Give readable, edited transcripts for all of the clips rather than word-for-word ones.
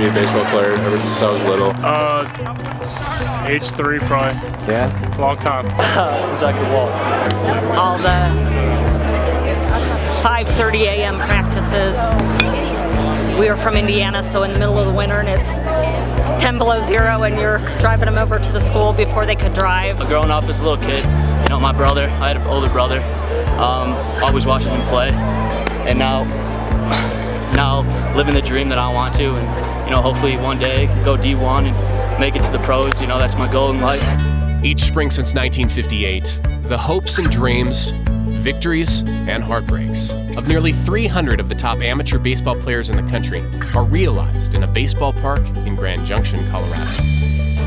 be a baseball player ever since I was little. Age 3 probably. Yeah? Long time. Since I could walk. All the 5:30 a.m. practices. We were from Indiana, so in the middle of the winter, and it's 10 below zero, and you're driving them over to the school before they could drive. Growing up as a little kid, you know, my brother, I had an older brother, always watching him play, and now living the dream that I want to, and you know, hopefully one day go D1 and make it to the pros. You know, that's my goal in life. Each spring since 1958, the hopes and dreams, victories and heartbreaks of nearly 300 of the top amateur baseball players in the country are realized in a baseball park in Grand Junction, Colorado.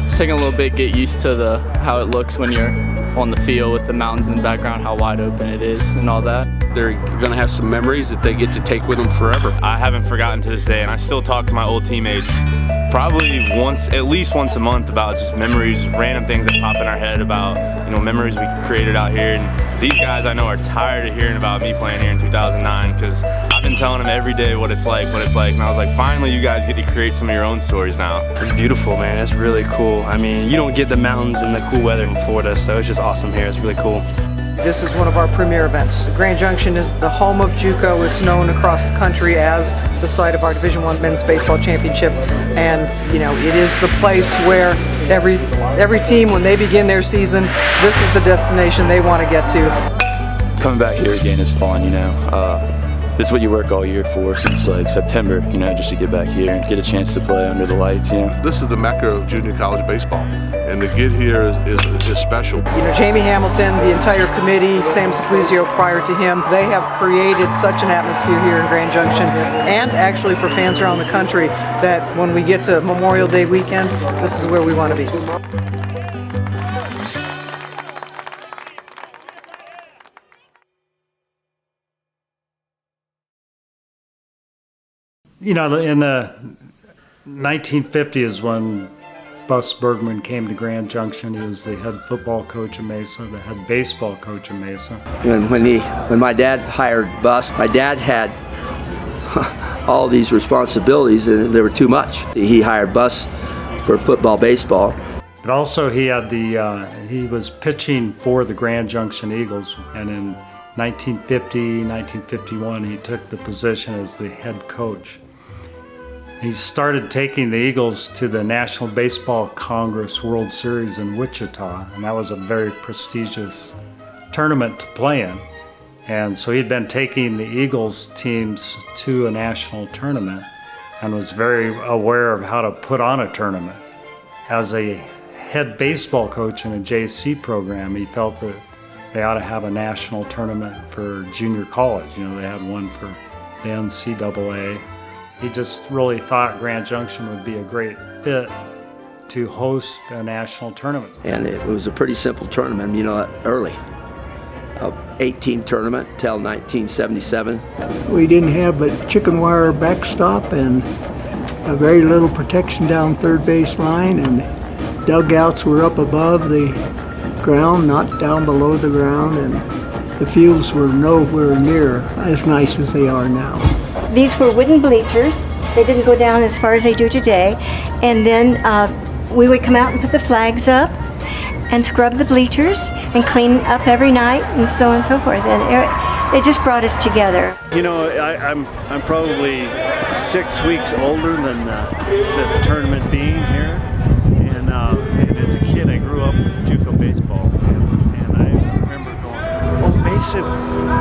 It's taking a little bit to get used to how it looks when you're on the field with the mountains in the background, how wide open it is and all that. They're going to have some memories that they get to take with them forever. I haven't forgotten to this day, and I still talk to my old teammates probably at least once a month about just memories, random things that pop in our head about, you know, memories we created out here. And these guys I know are tired of hearing about me playing here in 2009 because I've been telling them every day what it's like. And I was like, finally you guys get to create some of your own stories now. It's beautiful, man. It's really cool. I mean, you don't get the mountains and the cool weather in Florida, so it's just awesome here. It's really cool. This is one of our premier events. Grand Junction is the home of JUCO. It's known across the country as the site of our Division I Men's Baseball Championship. And, you know, it is the place where every team, when they begin their season, this is the destination they want to get to. Coming back here again is fun, you know. This is what you work all year for since like September, you know, just to get back here and get a chance to play under the lights, you know. This is the mecca of junior college baseball, and to get here is special. You know, Jamie Hamilton, the entire committee, Sam Saprizio prior to him, they have created such an atmosphere here in Grand Junction, and actually for fans around the country, that when we get to Memorial Day weekend, this is where we want to be. You know, in the 1950s when Bus Bergman came to Grand Junction, he was the head football coach of Mesa, the head baseball coach of Mesa. When my dad hired Bus, my dad had all these responsibilities and they were too much. He hired Bus for football, baseball. But also he had he was pitching for the Grand Junction Eagles, and in 1950, 1951, he took the position as the head coach. He started taking the Eagles to the National Baseball Congress World Series in Wichita, and that was a very prestigious tournament to play in. And so he'd been taking the Eagles teams to a national tournament and was very aware of how to put on a tournament. As a head baseball coach in a JC program, he felt that they ought to have a national tournament for junior college. You know, they had one for the NCAA. He just really thought Grand Junction would be a great fit to host a national tournament. And it was a pretty simple tournament, you know, early. 18 tournament till 1977. We didn't have but chicken wire backstop and a very little protection down third base line, and dugouts were up above the ground, not down below the ground, and the fields were nowhere near as nice as they are now. These were wooden bleachers. They didn't go down as far as they do today. And then we would come out and put the flags up and scrub the bleachers and clean up every night and so on and so forth. And it just brought us together. You know, I'm probably 6 weeks older than the tournament being here. And as a kid, I grew up with JUCO baseball. And I remember going, oh, Mesa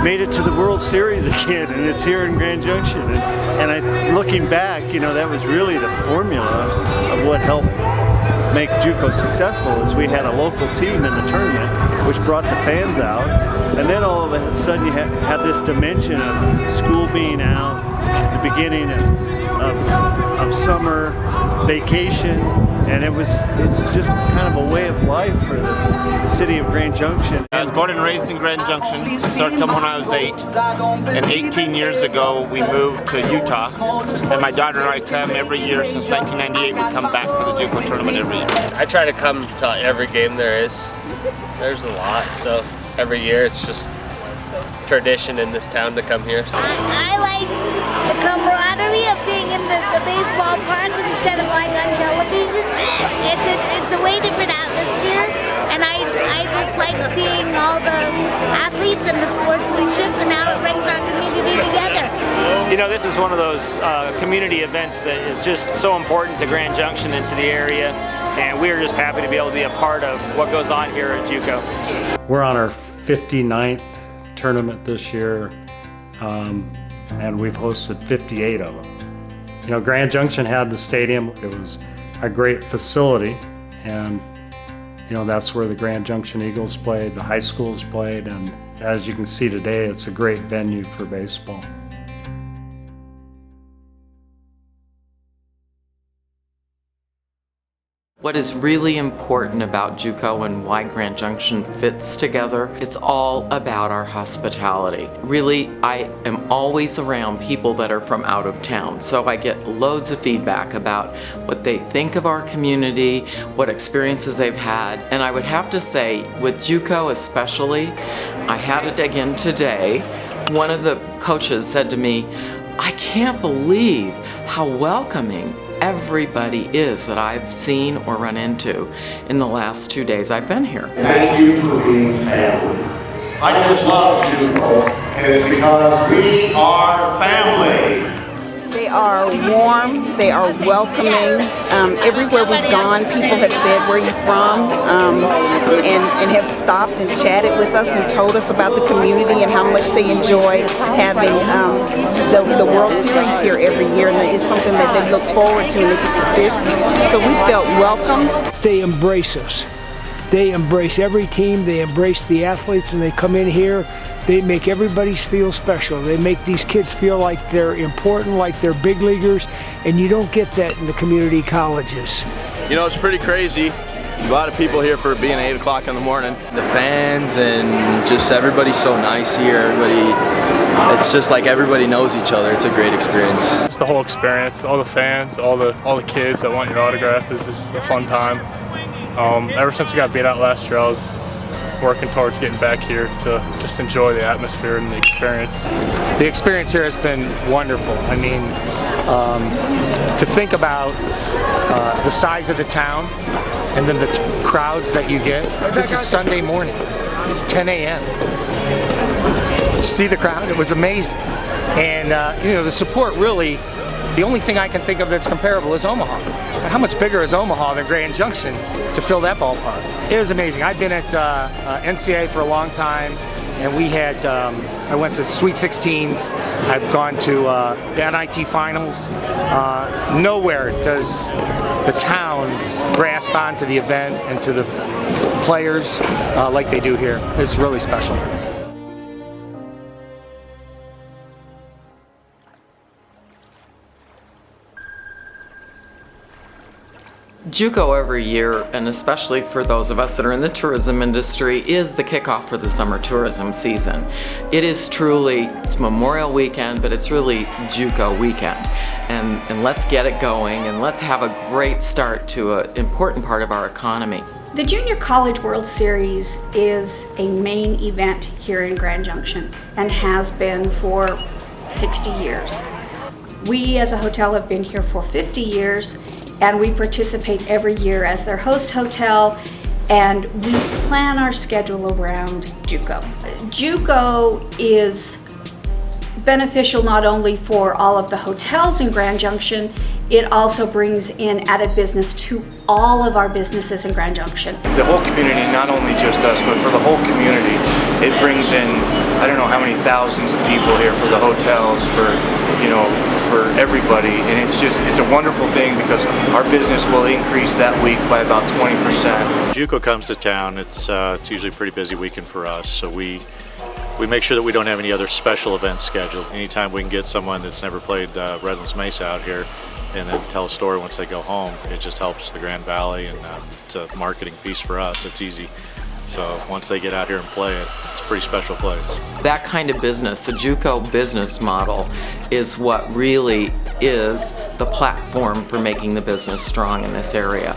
made it to the World Series again, and it's here in Grand Junction. And looking back, you know, that was really the formula of what helped make JUCO successful, is we had a local team in the tournament, which brought the fans out. And then all of a sudden you had this dimension of school being out, the beginning of summer vacation, and it's just kind of a way of life for the city of Grand Junction. I was born and raised in Grand Junction. I started coming when I was 8. And 18 years ago, we moved to Utah. And my daughter and I come every year since 1998. We come back for the JUCO tournament every year. I try to come to every game there is. There's a lot, so every year it's just tradition in this town to come here. So. I like the camaraderie of being in the baseball park instead of like on television. It's a way different atmosphere, and I just like seeing all the athletes and the sportsmanship and how it brings our community together. You know, this is one of those community events that is just so important to Grand Junction and to the area, and we're just happy to be able to be a part of what goes on here at JUCO. We're on our 59th tournament this year, and we've hosted 58 of them. You know, Grand Junction had the stadium. It was a great facility, and you know, that's where the Grand Junction Eagles played, the high schools played, and as you can see today, it's a great venue for baseball. What is really important about JUCO and why Grand Junction fits together, it's all about our hospitality. Really, I am always around people that are from out of town, so I get loads of feedback about what they think of our community, what experiences they've had, and I would have to say, with JUCO especially, I had it again today. One of the coaches said to me, "I can't believe how welcoming everybody is that I've seen or run into in the last 2 days I've been here." Thank you for being family. I just love JUCO, and it's because we are family. They are warm, they are welcoming. Everywhere we've gone, people have said, "Where are you from?" And have stopped and chatted with us and told us about the community and how much they enjoy having the World Series here every year, and it's something that they look forward to, and it's a tradition. So we felt welcomed. They embrace us. They embrace every team, they embrace the athletes, and they come in here. They make everybody feel special. They make these kids feel like they're important, like they're big leaguers, and you don't get that in the community colleges. You know, it's pretty crazy. A lot of people here for being 8 o'clock in the morning. The fans and just everybody's so nice here. It's just like everybody knows each other. It's a great experience. Just the whole experience, all the fans, all the kids that want your autograph is just a fun time. Ever since we got beat out last year, I was working towards getting back here to just enjoy the atmosphere and the experience. The experience here has been wonderful. I mean, to think about the size of the town and then the crowds that you get. This is Sunday morning, 10 a.m. See the crowd? It was amazing. And you know, the support really, the only thing I can think of that's comparable is Omaha. How much bigger is Omaha than Grand Junction to fill that ballpark? It was amazing. I've been at NCAA for a long time, and we had, I went to Sweet 16s. I've gone to the NIT Finals. Nowhere does the town grasp onto the event and to the players like they do here. It's really special. JUCO every year, and especially for those of us that are in the tourism industry, is the kickoff for the summer tourism season. It is truly, it's Memorial Weekend, but it's really JUCO weekend. And let's get it going, and let's have a great start to an important part of our economy. The Junior College World Series is a main event here in Grand Junction and has been for 60 years. We as a hotel have been here for 50 years, and we participate every year as their host hotel, and we plan our schedule around JUCO. JUCO is beneficial not only for all of the hotels in Grand Junction, it also brings in added business to all of our businesses in Grand Junction. The whole community, not only just us, but for the whole community, it brings in, I don't know how many thousands of people here for the hotels, for, you know, for everybody, and it's a wonderful thing because our business will increase that week by about 20%. JUCO comes to town. It's usually a pretty busy weekend for us, so we make sure that we don't have any other special events scheduled. Anytime we can get someone that's never played Redlands Mesa out here and then tell a story once they go home, it just helps the Grand Valley, and it's a marketing piece for us. It's easy. So once they get out here and play it, it's a pretty special place. That kind of business, the JUCO business model, is what really is the platform for making the business strong in this area.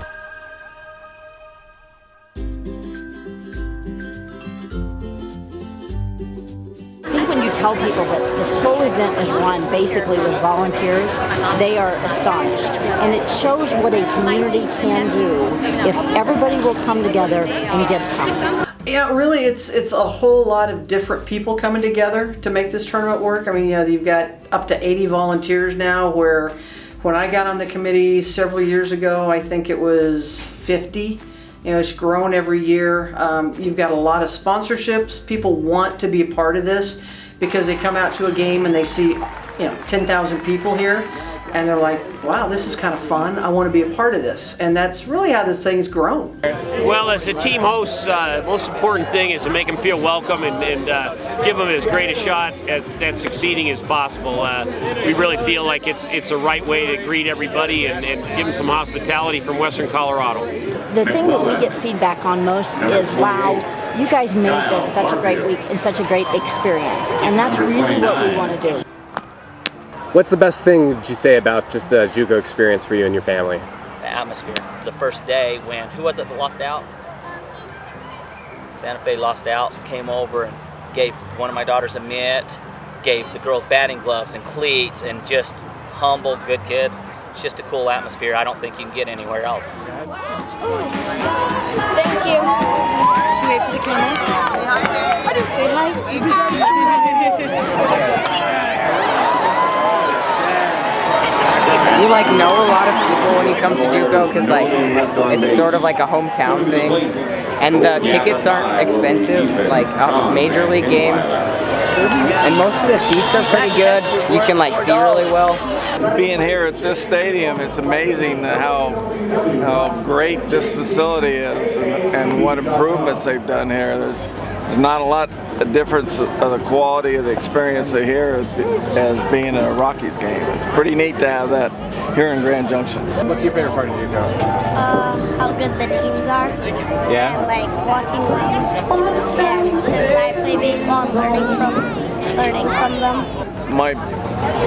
When you tell people that this whole event is run basically with volunteers, they are astonished. And it shows what a community can do if everybody will come together and give something. Yeah, really, it's a whole lot of different people coming together to make this tournament work. I mean, you've got up to 80 volunteers now, where when I got on the committee several years ago, I think it was 50. It's grown every year. You've got a lot of sponsorships. People want to be a part of this because they come out to a game and they see, 10,000 people here, and they're like, wow, this is kind of fun. I want to be a part of this. And that's really how this thing's grown. Well, as a team host, most important thing is to make them feel welcome and give them as great a shot at succeeding as possible. We really feel like it's a right way to greet everybody and give them some hospitality from Western Colorado. The thing that we get feedback on most is, wow, you guys made this such a great week and such a great experience. And that's really what we want to do. What's the best thing, would you say, about just the JUCO experience for you and your family? The atmosphere. The first day when, who was it that lost out? Santa Fe lost out, came over and gave one of my daughters a mitt, gave the girls batting gloves and cleats, and just humble, good kids. It's just a cool atmosphere I don't think you can get anywhere else. Thank you. Wave to the camera. Say hi. You know a lot of people when you come to JUCO because it's sort of like a hometown thing, and the tickets aren't expensive like a major league game, and most of the seats are pretty good. You can see really well. Being here at this stadium, it's amazing how great this facility is and what improvements they've done here. There's not a lot of difference of the quality of the experience they hear as being a Rockies game. It's pretty neat to have that here in Grand Junction. What's your favorite part of JUCO? How good the teams are. Yeah? And watching them. Since I play baseball and learning from them. My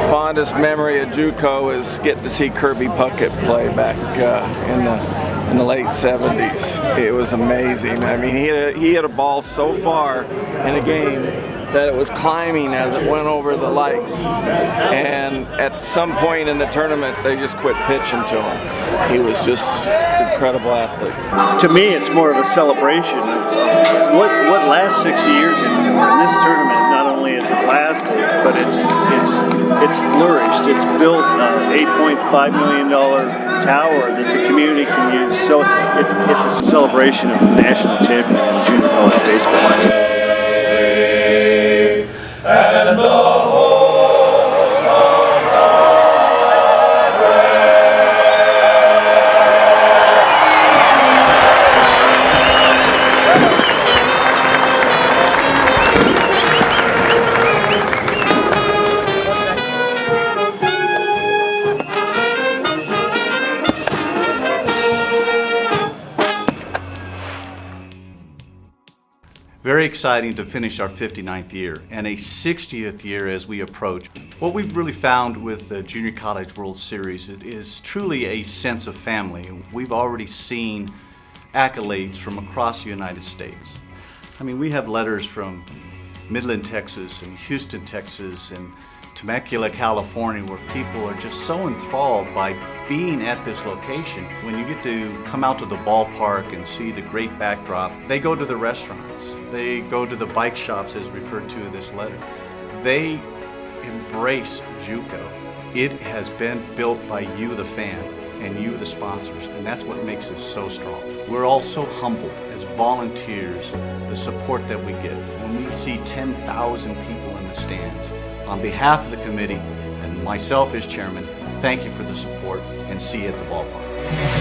fondest memory of JUCO is getting to see Kirby Puckett play back in the late 70s. It was amazing. I mean, he hit a ball so far in a game that it was climbing as it went over the lights. And at some point in the tournament, they just quit pitching to him. He was just an incredible athlete. To me, it's more of a celebration of what last 60 years in this tournament. Not only has it lasted, but it's flourished. It's built an $8.5 million tower that the community can use. So it's a celebration of the national champion in junior college baseball. And the Very exciting to finish our 59th year and a 60th year as we approach. What we've really found with the Junior College World Series is truly a sense of family. We've already seen accolades from across the United States. I mean, we have letters from Midland, Texas, and Houston, Texas, and Temecula, California, where people are just so enthralled by being at this location. When you get to come out to the ballpark and see the great backdrop, they go to the restaurants, they go to the bike shops as referred to in this letter. They embrace JUCO. It has been built by you, the fan, and you, the sponsors, and that's what makes us so strong. We're all so humbled as volunteers, the support that we get. When we see 10,000 people in the stands, on behalf of the committee and myself as chairman, thank you for the support, and see you at the ballpark.